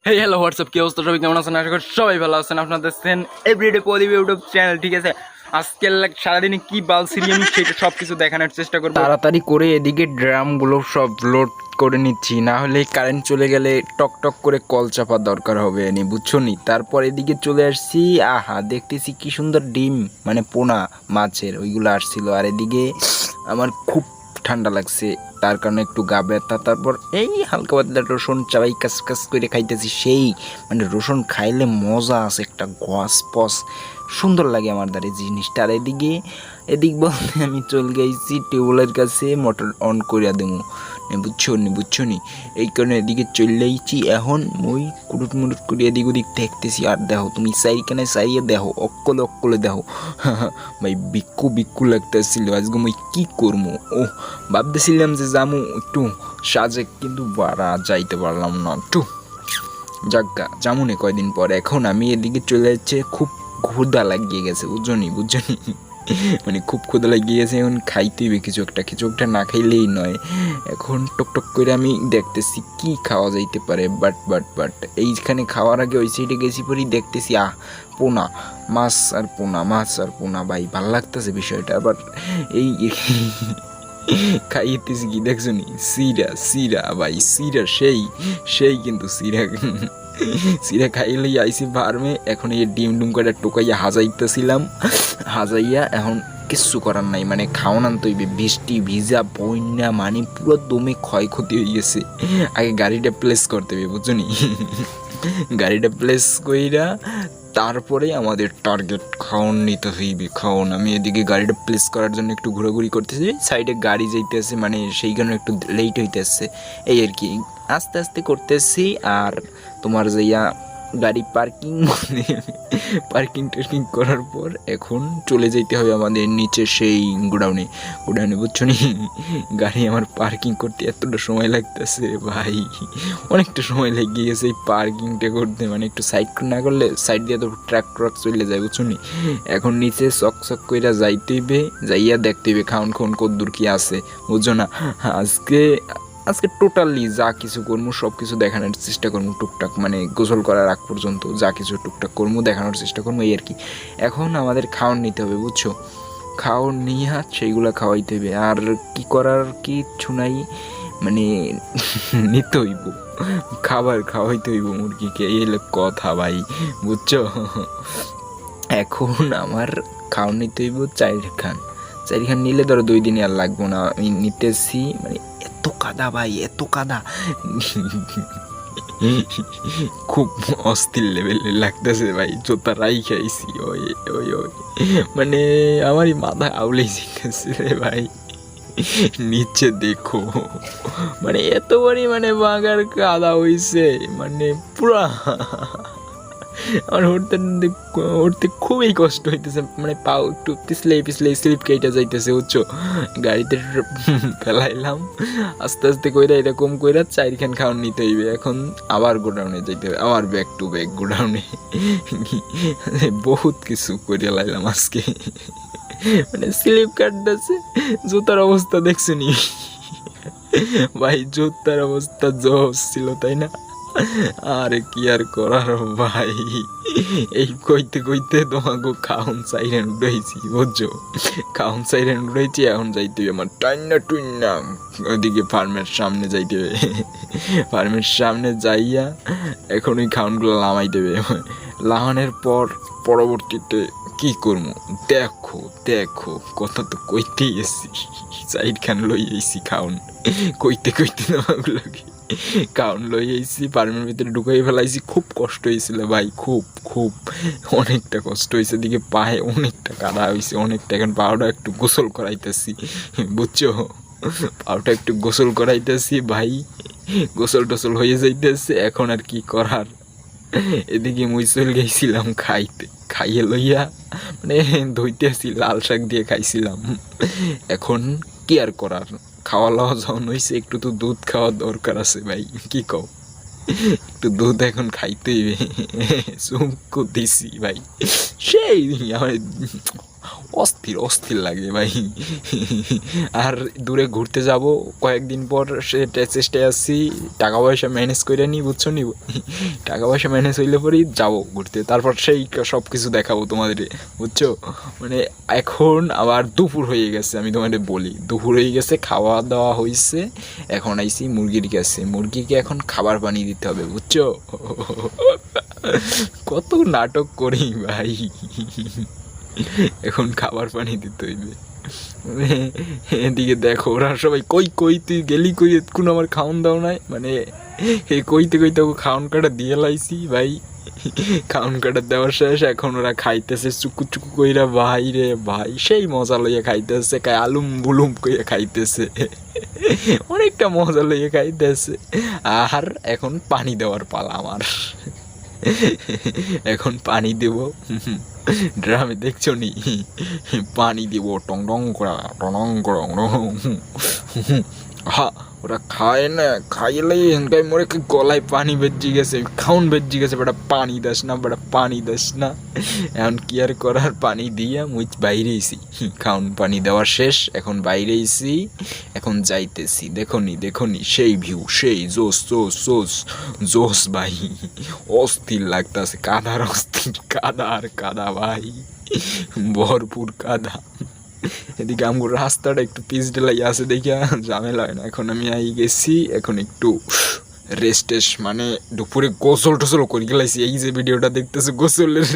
Hey hello WhatsApp, কি অবস্থা? সবাই কেমন আছেন? আশা করি সবাই ভালো আছেন। আপনারা দেখছেন এভরিডে প্রদীপ ইউটিউব চ্যানেল, ঠিক আছে? আজকের সারাদিনে কি বালছিরি আমি সেটা সব কিছু দেখানোর চেষ্টা করবো। তাড়াতাড়ি করে এদিকে ড্রামগুলো সব লোড করে নিচ্ছি, না হলে কারেন্ট চলে গেলে টক টক করে কল চাপা দরকার হবে নি, বুঝছো নি? তারপর এদিকে চলে আসছি, আহা দেখতেছি কি সুন্দর ডিম, মানে পোনা মাছের ওইগুলো আসছিল। আর এদিকে আমার খুব ঠান্ডা লাগছে, তার কারণে একটু গা ব্যথা। তারপর এই হালকা পাতলা রসুন চাবাই কাস কাস করে খাইতেছি। সেই মানে রসুন খাইলে মজা আছে, একটা গস পস সুন্দর লাগে আমার দ্বারা জিনিসটা। আর এদিক বলতে আমি চলে গেছি টিউবওয়েলের কাছে, মোটর অন করিয়া দেবো, বুঝছো নি? এই কারণে এদিকে চলে আইছি। এখন মই কুটুট মুটুট করে এদিক ওদিক দেখতেছি। আর দেখো তুমি সাইডখানে সাইয়ে দেখো, অক্কলে দেখো ভাই বিক্কু লাগতেছিল। আজকে মই কি করবো? ও ভাবতেছিলাম যে যামু একটু সাজে, কিন্তু বাড়া যাইতে পারলাম না। একটু যাজ্ঞা জামুনে কয়দিন পর। এখন আমি এদিকে চলে যাচ্ছে, খুব ক্ষুধা লাগিয়ে গেছে, বুঝছো নি? মানে খুব ক্ষুধা লাগিয়ে গেছে। এখন খাইতে হবে কিছু একটা না খাইলেই নয়। এখন টক করে আমি দেখতেছি কি খাওয়া যাইতে পারে। বাট এইখানে খাওয়ার আগে ওই সাইডে গেছি পরেই দেখতেছি পোনা, মাছ আর পোনা ভাই ভাল লাগতেছে বিষয়টা। আবার এই খাইতেছি কি দেখছো নি? সিরা ভাই, সেই কিন্তু সিরা খাইলেই আইসি ফার্মে। এখন এই ডিম করে টোকাইয়া হাজাইয়া এখন কিচ্ছু করার নাই, মানে খাওয়ান তৈবে। বৃষ্টি ভিজা বন্যা, মানে পুরো দমে ক্ষয়ক্ষতি হয়ে গেছে। আগে গাড়িটা প্লেস করতে হবে, বুঝছো নি? গাড়িটা প্লেস কইরা তারপরে আমাদের টার্গেট খাওন নিতে হইবে। আমি এদিকে গাড়িটা প্লেস করার জন্য একটু ঘোরাঘুরি করতেছি, সাইডে গাড়ি যাইতেছে, মানে সেই কারণে একটু লেট হইতেছে। এই আর কি, আস্তে আস্তে করতেছি। আর তোমার যাইয়া গাড়ি পার্কিং করার পর এখন চলে যেতে হবে আমাদের নিচে সেই গোডাউনে, বুঝছো নি? গাড়ি আমার পার্কিং করতে এতটা সময় লাগতেছে ভাই, অনেকটা সময় লেগে গেছে এই পার্কিংটা করতে। মানে একটু সাইড না করলে সাইড দিয়ে তো ট্রাক চলে যায়, বুঝছো নি? এখন নিচে চক কইরা যাইতে হইবে, যাইয়া দেখতে হইবে খাউন কদ্দূর কি আছে, বুঝছো না? আজকে টোটালি যা কিছু করবো সব কিছু দেখানোর চেষ্টা করবো টুকটাক, মানে গোসল করার আগ পর্যন্ত যা কিছু টুকটাক করবো দেখানোর চেষ্টা করবো, এই আর কি। এখন আমাদের খাওয়ান নিতে হবে, বুঝছো? খাওয়ান নিয়ে সেইগুলো খাওয়াইতে হবে। আর কি করার কিচ্ছু নাই, মানে নিতে হইব, খাবার খাওয়াইতে হইব মুরগিকে, এই হলো কথা ভাই, বুঝছো? এখন আমার খাওয়ান নিতে হইব চারিখান নিলে ধরো 2 দিনে আর লাগবো না। আমি নিতেছি, মানে এত কাদা ভাই, এত কাদা খুব অস্থির লেভেলের লাগতেছে ভাই। জোতা রাই খাইছি, ওই মানে আমারই মাথা আউলেই জিতেছে রে ভাই। নিচে দেখো, মানে এত পরিমাণে বাগার কাদা হইছে, মানে পুরা আমার উঠতে খুবই কষ্ট হইতেছে, মানে পাও একটু পিছলে স্লিপ কেটে যাইতেছে, বুঝছো? গাড়িতে ফেলাইলাম আস্তে আস্তে কইরা, এরকম কইরা 4 খাওয়ান নিতে হইবে। এখন আবার গোডাউনে যাইতে হবে, আবার ব্যাক টু ব্যাক গোডাউনে। বহুত কিছু করে লাইলাম আজকে, মানে স্লিপ কাটতেছে। জুতার অবস্থা দেখছো নি ভাই? জুতার অবস্থা জোস ছিল, তাই না? আরে কি আর করার ভাই, এই কইতে তোমাকে খাউন সাইরেন উড়াইছি, বুঝছো? খাউন সাইরেন উড়াইছি। এখন যাইতে হবে আমার টুইন্না ওইদিকে ফার্মের সামনে যাইতে হবে। ফার্মের সামনে যাইয়া এখন ওই খাউনগুলো লামাই দেবে। লাহানের পর পরবর্তীতে কি করবো দেখো কথা তো কইতেই এসছি, সাইড খান লই আইছি খাউন কইতে তোমাগুলোকে কাউন লই আইছি, ফার্মের ভিতরে ঢুকাই ফেলাইছি। খুব কষ্ট হয়েছিল ভাই, খুব অনেকটা কষ্ট হয়েছে। দিকে পায়ে অনেকটা কাদা হয়েছে, অনেকটা। এখন পাওটা একটু গোসল করাইতেছি, বুঝছো? পাওটা একটু গোসল করাইতেছি ভাই, গোসল টোসল হয়ে যাইতেছে। এখন আর কি করার, এদিকে মুই চলে গেছিলাম খাইয়ে লইয়া, মানে ধুইতেছি, লাল শাক দিয়ে খাইছিলাম। এখন কি আর করার, খাওয়া লওয়া যখন হয়েছে, একটু তো দুধ খাওয়া দরকার আছে ভাই, কি কও? একটু দুধ এখন খাইতেই চুমকো দিছি ভাই। সেই আমার অস্থির অস্থির লাগে ভাই। আর দূরে ঘুরতে যাব কয়েকদিন পর, সে চেষ্টায় আসছি টাকা পয়সা ম্যানেজ করে নিই, বুঝছো নি, টাকা পয়সা ম্যানেজ হইলে পরেই যাবো ঘুরতে, তারপর সেই সব কিছু দেখাবো তোমাদের, বুঝছো। মানে এখন আবার দুপুর হয়ে গেছে, আমি তোমাদের বলি দুপুর হয়ে গেছে, খাওয়া দাওয়া হয়েছে, এখন আইছি মুরগির কাছে, মুরগিকে এখন খাবার বানিয়ে দিতে হবে, বুঝছো। কত নাটক করি ভাই, এখন খাবার পানি দিতে হইবে। এদিকে দেখো ওরা সবাই কই কই তুই গেলি কই, কোন আমার খাওন দাও নাই, মানে কইতে কইতে খাওন কাটা দিয়ে লাইছি ভাই। খাওন কাটা দেওয়ার শেষ, এখন ওরা খাইতেছে চুকু চুকু কইরা, ভাই রে ভাই সেই মজা লইয়া খাইতেছে, আলুম বুলুম কইয়া খাইতেছে, অনেকটা মজা লইয়া খাইতেছে। আর এখন পানি দেওয়ার পালা আমার, এখন পানি দেব ড্রামে, দেখছো নি পানি দিব টং টং করা টং টং, হা ওরা খায় না, খাইলেই হেনকাই মরে গলায় পানি বেজি গেছে, খাউন বেজি গেছে, বেটা পানি দাস না, বেটা পানি দাস না। এখন কি আর করার, পানি দিয়া মুই বাইরে এসি, খাউন পানি দেওয়ার শেষ, এখন বাইরে এসি, এখন যাইতেছি, দেখনি সেই ভিউ, সেই জোস জোস জোস জোস ভাই, অস্থির লাগতেছে, কাদার অস্থির, কাদা আর কাদা ভাই, ভরপুর কাদা। এদিকে আমার রাস্তাটা একটু পিচ ঢেলাই আছে, দেখিয়া ঝামেলা হয় না। এখন আমি আই গেছি, এখন একটু রেস্টেস, মানে দুপুরে গোসল টোসল করে গেলাইছি, এই যে ভিডিওটা দেখতেছে গোসলের।